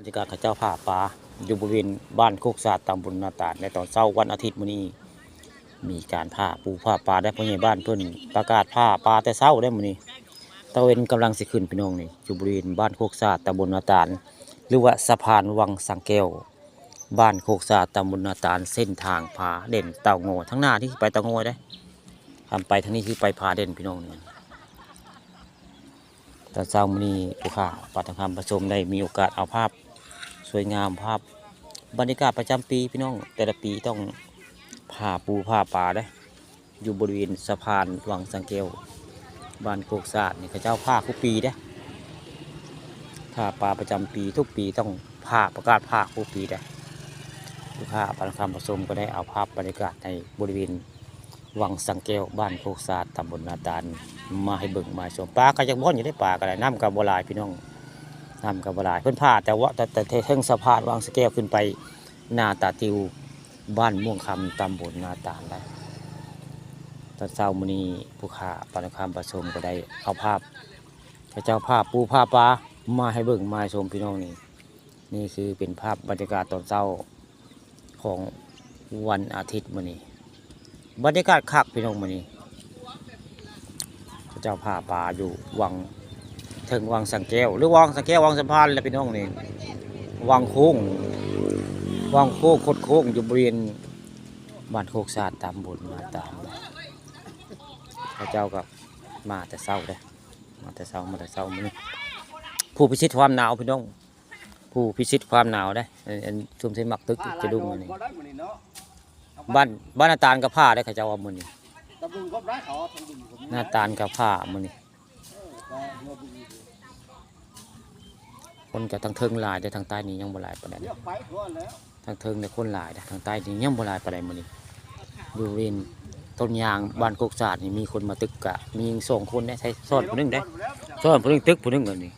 รรยากาศข้าเจ้าผ้าป่าอยู่บริเวณบ้านโคกสาดตำบลนาตาดในตอนเช้าวันอาทิตย์มื้อนี้มีการผ้าปูผ้าป่าได้ผู้ใหญ่บ้านเพิ่นประกาศผ้าป่าแต่เช้าได้มื้อนี้ตะเวนกำลังสิขึ้นพี่น้องนี่อยู่บริเวณบ้านโคกสาดตำบลนาตาดหรือว่าสะพานวังสังแก้วบ้านโคกสาดตำบลนาตาดเส้นทางผาเด่นเต่างอยทั้งหน้าที่ไปเต่างอยได้ทำไปทางนี้ที่ไปผาเด่นพี่น้องนี่ตอนเช้ามื้อนี้ผู้ข่าปาฐคำประชมได้มีโอกาสเอาภาพสวยงามภาพบรรยากาศประจำปีพี่น้องแต่ละปีต้องผ้าปูผ้าป่าได้อยู่บริเวณสะพานวังสังเกลบ้านโคกสะอาดนี่เขาเจ้าผ้าทุกปีได้ผ้าป่าประจำปีทุกปีต้องผ้าประกาศผ้าทุกปีได้ลูกค้าปานคำผสมก็ได้เอาภาพบรรยากาศในบริเวณวังสังเกลบ้านโคกสะอาดตำบลนาตาลมาให้เบิ่งมาชมปลาก็จะบ่อนอยู่ได้ปลาก็ได้น้ำกับบัวลายพี่น้องน้ำกับบัวลายเพิ่นผ้าแต่ว่าแต่เทิงสะพานวังสังเกลขึ้นไปนาตาติวบ้านม่วงคำตำบลนาตาลได้ตอนเช้ามื้อนี้ผู้ค้าปานคำผสมก็ได้เอาภาพพระเจ้าภาพปูผ้าปลามาให้เบิ่งมาชมพี่น้องนี่นี่คือเป็นภาพบรรยากาศตอนเช้าของวันอาทิตย์มื้อนี้บรรยากาศคักพี่น้องมื้อนี้พระเจ้าผ้าปลาอยู่วังถึงวังสังแก้วหรือวังสังแก้ววังสะพานแหละพี่น้องนี่วังโค้งวังโค้งคดโค้งอยู่บริเวณบ้านโคกสาดตามบนมาตามพระเจ้ากับมาแต่เศร้าเลยมาแต่เศร้ามื้อนี้ผู้พิชิตความหนาวพี่น้องผู้พิชิตความหนาวได้ชุมเส้นมักตึกจะดุ้งมื้อนี้บ้านนาตาลกับผ้าได้ข้าเจ้าว่ามื้อนี้นาตาลกับผ้ามื้อนี้คนกับทางเทิงหลายแต่ทางใต้นี่ยังบ่หลายปานใดทางเทิงเนี่ยคนหลายแต่ทางใต้นี่ยังบ่หลายปานใดมื้อนี้อยู่เวนต้นยางบ้านโคกสาดนี่มีคนมาตึกกะมี2คนได้ใช้ซ่อนผู้นึงได้ซ่อนผู้นึงตึกผู้นึงอันนี้